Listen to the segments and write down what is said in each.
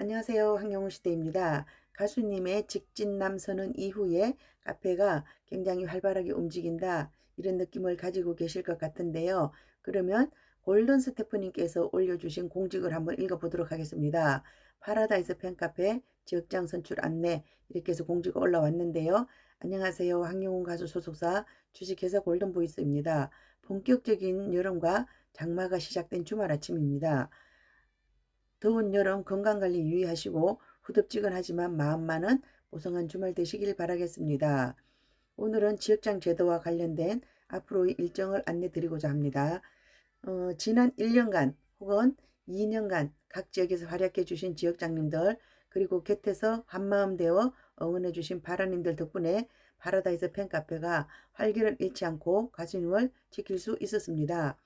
안녕하세요. 황영우 시대입니다. 가수님의 직진남 선언 이후에 카페가 굉장히 활발하게 움직인다. 이런 느낌을 가지고 계실 것 같은데요. 그러면 골든 스태프님께서 올려주신 공직을 한번 읽어보도록 하겠습니다. 파라다이스 팬카페 지역장 선출 안내 이렇게 해서 공지가 올라왔는데요. 안녕하세요. 황영우 가수 소속사 주식회사 골든보이스입니다. 본격적인 여름과 장마가 시작된 주말 아침입니다. 더운 여름 건강관리 유의하시고 후덥지근하지만 마음만은 보송한 주말 되시길 바라겠습니다. 오늘은 지역장 제도와 관련된 앞으로의 일정을 안내 드리고자 합니다. 지난 1년간 혹은 2년간 각 지역에서 활약해 주신 지역장님들 그리고 곁에서 한마음 되어 응원해 주신 바라님들 덕분에 파라다이스 팬카페가 활기를 잃지 않고 가수님을 지킬 수 있었습니다.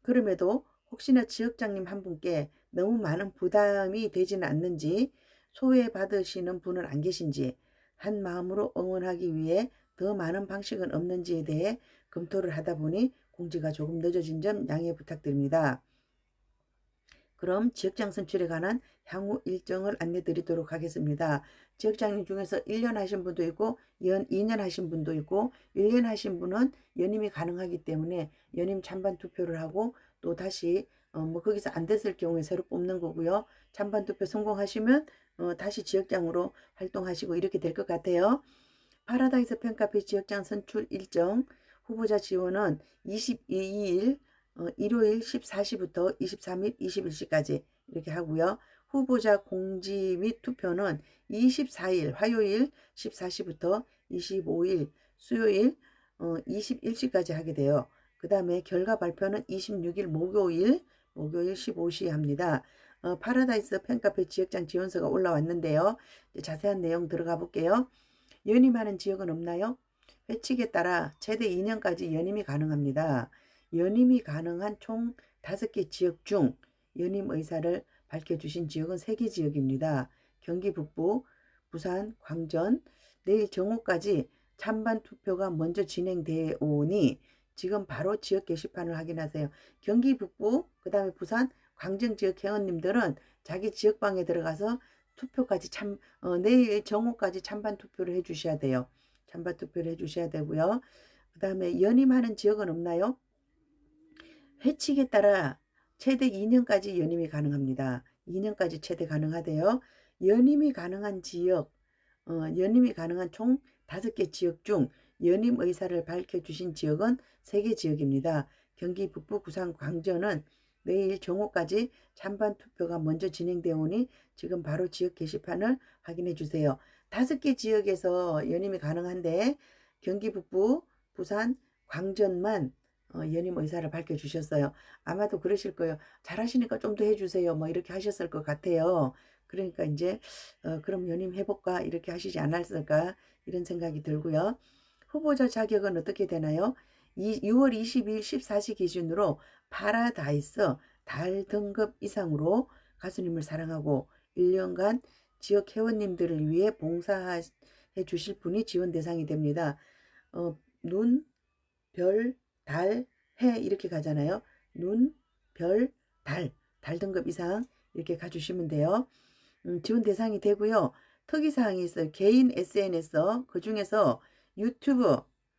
그럼에도 혹시나 지역장님 한 분께 너무 많은 부담이 되지는 않는지 소외받으시는 분은 안 계신지 한 마음으로 응원하기 위해 더 많은 방식은 없는지에 대해 검토를 하다 보니 공지가 조금 늦어진 점 양해 부탁드립니다. 그럼 지역장 선출에 관한 향후 일정을 안내 드리도록 하겠습니다. 지역장님 중에서 1년 하신 분도 있고 2년 하신 분도 있고 1년 하신 분은 연임이 가능하기 때문에 연임 찬반 투표를 하고 또 다시 뭐 거기서 안 됐을 경우에 새로 뽑는 거고요. 찬반 투표 성공하시면 다시 지역장으로 활동하시고 이렇게 될 것 같아요. 파라다이스 팬카페 지역장 선출 일정 후보자 지원은 22일 일요일 14시부터 23일 21시까지 이렇게 하고요. 후보자 공지 및 투표는 24일 화요일 14시부터 25일 수요일 21시까지 하게 돼요. 그 다음에 결과 발표는 26일 목요일 15시에 합니다. 파라다이스 팬카페 지역장 지원서가 올라왔는데요. 자세한 내용 들어가 볼게요. 연임하는 지역은 없나요? 회칙에 따라 최대 2년까지 연임이 가능합니다. 연임이 가능한 총 5개 지역 중 연임 의사를 밝혀주신 지역은 3개 지역입니다. 경기 북부, 부산, 광전, 내일 정오까지 찬반 투표가 먼저 진행되어 오니 지금 바로 지역 게시판을 확인하세요. 경기 북부, 그 다음에 부산, 광전 지역 회원님들은 자기 지역방에 들어가서 투표까지 내일 정오까지 찬반 투표를 해주셔야 돼요. 찬반 투표를 해주셔야 되고요. 그 다음에 연임하는 지역은 없나요? 회칙에 따라 최대 2년까지 연임이 가능합니다. 2년까지 최대 가능하대요. 연임이 가능한 지역, 연임이 가능한 총 5개 지역 중 연임 의사를 밝혀주신 지역은 3개 지역입니다. 경기 북부, 부산, 광전은 내일 정오까지 찬반 투표가 먼저 진행되어 오니 지금 바로 지역 게시판을 확인해 주세요. 5개 지역에서 연임이 가능한데 경기 북부, 부산, 광전만 연임 의사를 밝혀주셨어요. 아마도 그러실 거예요. 잘하시니까 좀 더 해주세요. 뭐 이렇게 하셨을 것 같아요. 그러니까 이제 그럼 연임 해볼까 이렇게 하시지 않았을까 이런 생각이 들고요. 후보자 자격은 어떻게 되나요? 6월 22일 14시 기준으로 파라다이스 달 등급 이상으로 가수님을 사랑하고 1년간 지역 회원님들을 위해 봉사해 주실 분이 지원 대상이 됩니다. 눈, 별, 달, 해 이렇게 가잖아요. 눈, 별, 달 등급 이상 이렇게 가주시면 돼요. 지원 대상이 되고요. 특이사항이 있어요. 개인 SNS 그 중에서 유튜브,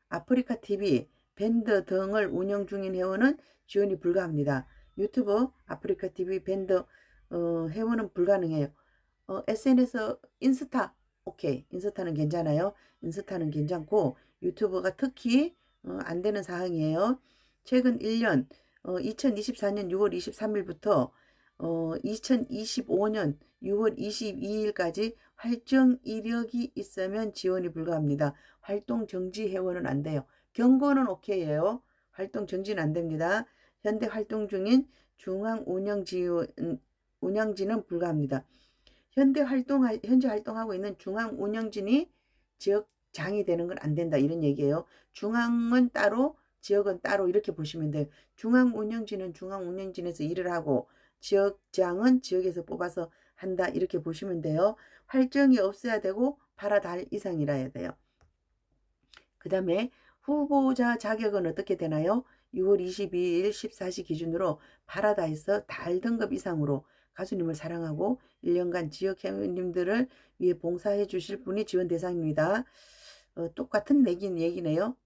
아프리카 TV, 밴드 등을 운영 중인 회원은 지원이 불가합니다. 유튜브, 아프리카 TV, 밴드 회원은 불가능해요. SNS, 인스타 오케이. 인스타는 괜찮아요. 인스타는 괜찮고 유튜브가 특히 안 되는 사항이에요. 최근 1년 2024년 6월 23일부터 2025년 6월 22일까지 활정 이력이 있으면 지원이 불가합니다. 활동 정지 회원은 안 돼요. 경고는 오케이예요. 활동 정지는 안 됩니다. 현재 활동 중인 중앙 운영진은 불가합니다. 현재 활동하고 있는 중앙 운영진이 지역장이 되는 건 안 된다 이런 얘기예요. 중앙은 따로 지역은 따로 이렇게 보시면 돼요. 중앙 운영진은 중앙 운영진에서 일을 하고 지역장은 지역에서 뽑아서 한다 이렇게 보시면 돼요. 활정이 없어야 되고 파라달 이상이라 해야 돼요. 그 다음에 후보자 자격은 어떻게 되나요? 6월 22일 14시 기준으로 파라다이스 달 등급 이상으로 가수님을 사랑하고 1년간 지역 회원님들을 위해 봉사해 주실 분이 지원 대상입니다. 똑같은 얘기네요.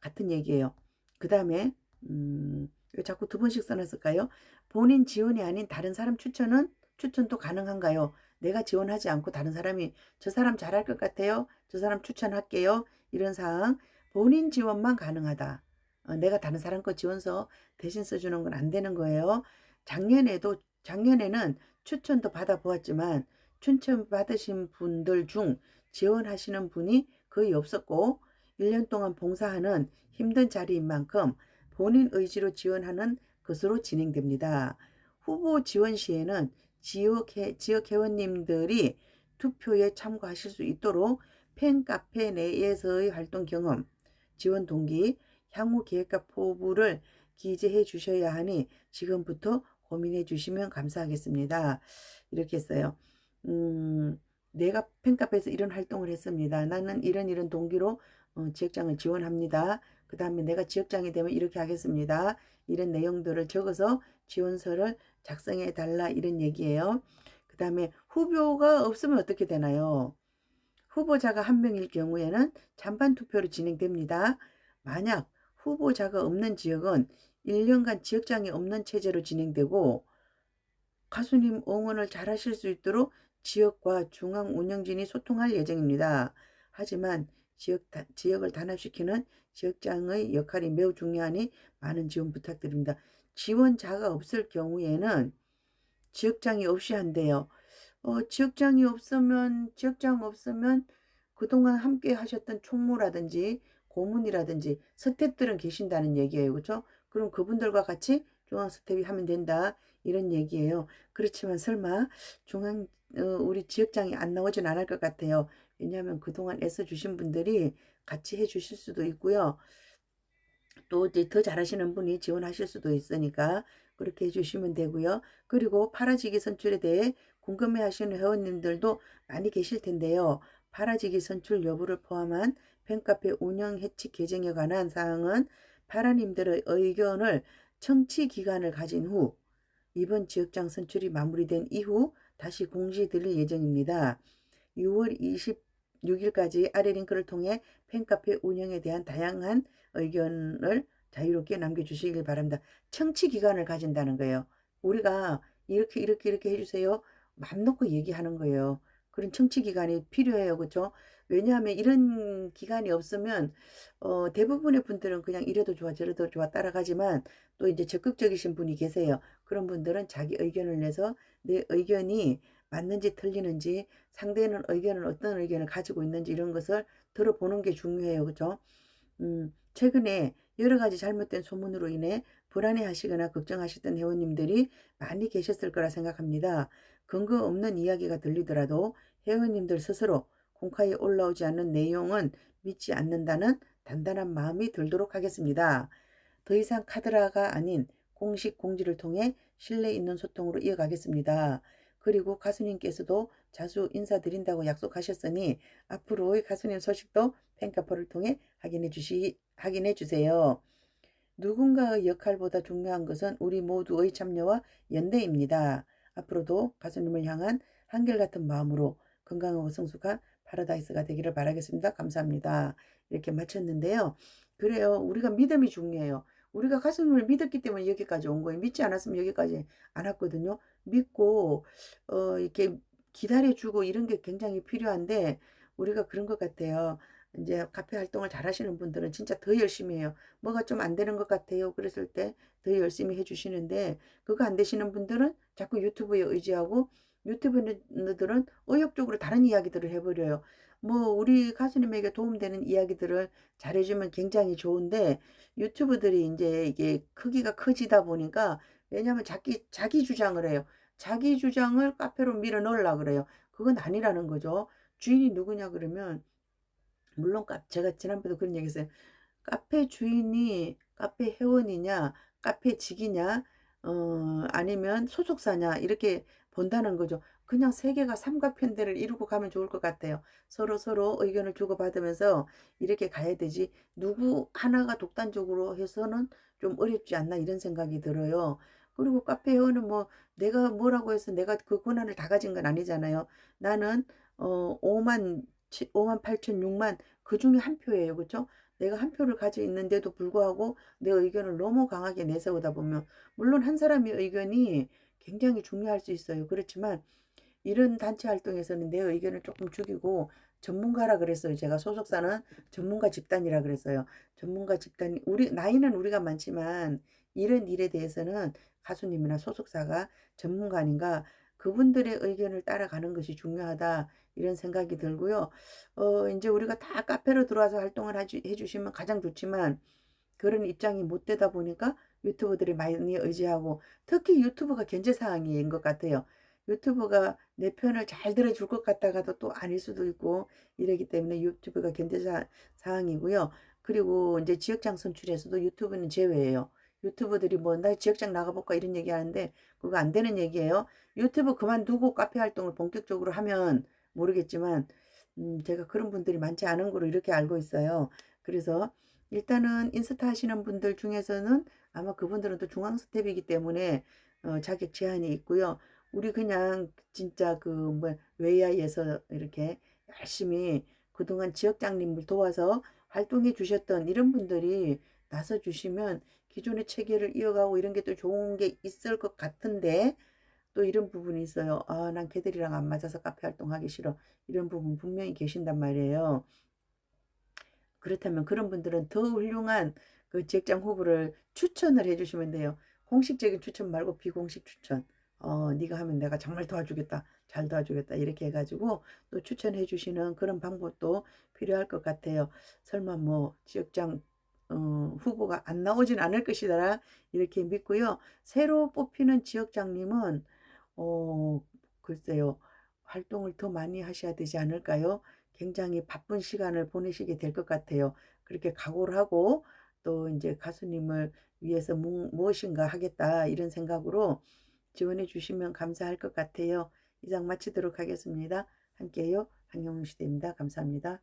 같은 얘기예요. 그 다음에 왜 자꾸 두 번씩 써놨을까요? 본인 지원이 아닌 다른 사람 추천도 가능한가요? 내가 지원하지 않고 다른 사람이 저 사람 잘할 것 같아요. 저 사람 추천할게요. 이런 사항 본인 지원만 가능하다. 내가 다른 사람 거 지원서 대신 써주는 건 안 되는 거예요. 작년에는 추천도 받아보았지만 추천 받으신 분들 중 지원하시는 분이 거의 없었고 1년 동안 봉사하는 힘든 자리인 만큼 본인 의지로 지원하는 것으로 진행됩니다. 후보 지원 시에는 지역 회원님들이 투표에 참고하실 수 있도록 팬카페 내에서의 활동 경험, 지원 동기, 향후 계획과 포부를 기재해 주셔야 하니 지금부터 고민해 주시면 감사하겠습니다. 이렇게 했어요. 내가 팬카페에서 이런 활동을 했습니다. 나는 이런 동기로 지역장을 지원합니다. 그 다음에 내가 지역장이 되면 이렇게 하겠습니다. 이런 내용들을 적어서 지원서를 작성해 달라 이런 얘기예요. 그 다음에 후보가 없으면 어떻게 되나요? 후보자가 한 명일 경우에는 찬반 투표로 진행됩니다. 만약 후보자가 없는 지역은 1년간 지역장이 없는 체제로 진행되고 가수님 응원을 잘 하실 수 있도록 지역과 중앙 운영진이 소통할 예정입니다. 하지만 지역을 단합시키는 지역장의 역할이 매우 중요하니 많은 지원 부탁드립니다. 지원자가 없을 경우에는 지역장이 없이 한대요. 지역장 없으면 그동안 함께 하셨던 총무라든지 고문이라든지 스태프들은 계신다는 얘기예요. 그렇죠? 그럼 그분들과 같이 중앙 스텝이 하면 된다. 이런 얘기예요. 그렇지만 설마 우리 지역장이 안 나오진 않을 것 같아요. 왜냐하면 그동안 애써주신 분들이 같이 해주실 수도 있고요. 또 이제 더 잘하시는 분이 지원하실 수도 있으니까 그렇게 해주시면 되고요. 그리고 파라지기 선출에 대해 궁금해 하시는 회원님들도 많이 계실 텐데요. 파라지기 선출 여부를 포함한 팬카페 운영 해칙 개정에 관한 사항은 파라님들의 의견을 청취 기간을 가진 후 이번 지역장 선출이 마무리된 이후 다시 공지 드릴 예정입니다. 6월 26일까지 아래 링크를 통해 팬카페 운영에 대한 다양한 의견을 자유롭게 남겨주시길 바랍니다. 청취 기간을 가진다는 거예요. 우리가 이렇게 해주세요. 맘 놓고 얘기하는 거예요. 그런 청취 기간이 필요해요. 그렇죠? 왜냐하면 이런 기간이 없으면 대부분의 분들은 그냥 이래도 좋아 저래도 좋아 따라가지만 또 이제 적극적이신 분이 계세요. 그런 분들은 자기 의견을 내서 내 의견이 맞는지 틀리는지 상대는 어떤 의견을 가지고 있는지 이런 것을 들어보는 게 중요해요. 그죠? 최근에 여러 가지 잘못된 소문으로 인해 불안해하시거나 걱정하셨던 회원님들이 많이 계셨을 거라 생각합니다. 근거 없는 이야기가 들리더라도 회원님들 스스로 공카에 올라오지 않는 내용은 믿지 않는다는 단단한 마음이 들도록 하겠습니다. 더 이상 카드라가 아닌 공식 공지를 통해 신뢰 있는 소통으로 이어가겠습니다. 그리고 가수님께서도 자주 인사드린다고 약속하셨으니 앞으로의 가수님 소식도 팬카페를 통해 확인해 주세요. 누군가의 역할보다 중요한 것은 우리 모두의 참여와 연대입니다. 앞으로도 가수님을 향한 한결같은 마음으로 건강하고 성숙한 파라다이스가 되기를 바라겠습니다. 감사합니다. 이렇게 마쳤는데요. 그래요. 우리가 믿음이 중요해요. 우리가 가수님을 믿었기 때문에 여기까지 온 거예요. 믿지 않았으면 여기까지 안 왔거든요. 믿고 이렇게 기다려주고 이런 게 굉장히 필요한데 우리가 그런 것 같아요. 이제 카페 활동을 잘 하시는 분들은 진짜 더 열심히 해요. 뭐가 좀 안 되는 것 같아요. 그랬을 때 더 열심히 해주시는데 그거 안 되시는 분들은 자꾸 유튜브에 의지하고 유튜버들은 의욕적으로 다른 이야기들을 해버려요. 뭐 우리 가수님에게 도움되는 이야기들을 잘해주면 굉장히 좋은데 유튜브들이 이제 이게 크기가 커지다 보니까 왜냐하면 자기 주장을 해요. 자기 주장을 카페로 밀어 넣으려고 그래요. 그건 아니라는 거죠. 주인이 누구냐 그러면 물론 제가 지난번에도 그런 얘기 했어요. 카페 주인이 카페 회원이냐 카페직이냐 아니면 소속사냐 이렇게 본다는 거죠. 그냥 세계가 삼각편대를 이루고 가면 좋을 것 같아요. 서로 의견을 주고받으면서 이렇게 가야 되지 누구 하나가 독단적으로 해서는 좀 어렵지 않나 이런 생각이 들어요. 그리고 카페 회원은 뭐 내가 뭐라고 해서 내가 그 권한을 다 가진 건 아니잖아요. 나는 5만 5만 8천 6만 그중에 한 표예요. 그쵸? 내가 한 표를 가지고 있는데도 불구하고 내 의견을 너무 강하게 내세우다 보면 물론 한 사람의 의견이 굉장히 중요할 수 있어요. 그렇지만 이런 단체 활동에서는 내 의견을 조금 죽이고 전문가라 그랬어요. 제가 소속사는 전문가 집단이라 그랬어요. 전문가 집단이 우리 나이는 우리가 많지만 이런 일에 대해서는 가수님이나 소속사가 전문가 아닌가 그분들의 의견을 따라가는 것이 중요하다 이런 생각이 들고요. 이제 우리가 다 카페로 들어와서 활동을 해주시면 가장 좋지만 그런 입장이 못 되다 보니까 유튜버들이 많이 의지하고 특히 유튜브가 견제사항인 것 같아요. 유튜브가 내 편을 잘 들어줄 것 같다가도 또 아닐 수도 있고 이러기 때문에 유튜브가 견제사항이고요. 그리고 이제 지역장 선출에서도 유튜브는 제외예요. 유튜브들이 뭐 나 지역장 나가볼까 이런 얘기 하는데 그거 안 되는 얘기예요. 유튜브 그만두고 카페 활동을 본격적으로 하면 모르겠지만 제가 그런 분들이 많지 않은 거로 이렇게 알고 있어요. 그래서 일단은 인스타 하시는 분들 중에서는 아마 그분들은 또 중앙스텝이기 때문에 자격 제한이 있고요. 우리 그냥 진짜 그 뭐 외야에서 이렇게 열심히 그동안 지역장님을 도와서 활동해 주셨던 이런 분들이 나서 주시면 기존의 체계를 이어가고 이런 게 또 좋은 게 있을 것 같은데 또 이런 부분이 있어요. 아, 난 걔들이랑 안 맞아서 카페 활동하기 싫어. 이런 부분 분명히 계신단 말이에요. 그렇다면 그런 분들은 더 훌륭한 그 지역장 후보를 추천을 해주시면 돼요. 공식적인 추천 말고 비공식 추천. 네가 하면 내가 정말 도와주겠다. 잘 도와주겠다. 이렇게 해가지고 또 추천해 주시는 그런 방법도 필요할 것 같아요. 설마 뭐 지역장 후보가 안 나오진 않을 것이다. 이렇게 믿고요. 새로 뽑히는 지역장님은 어, 글쎄요. 활동을 더 많이 하셔야 되지 않을까요? 굉장히 바쁜 시간을 보내시게 될 것 같아요. 그렇게 각오를 하고 또 이제 가수님을 위해서 무엇인가 하겠다 이런 생각으로 지원해 주시면 감사할 것 같아요. 이상 마치도록 하겠습니다. 함께요. 한영웅 시대입니다. 감사합니다.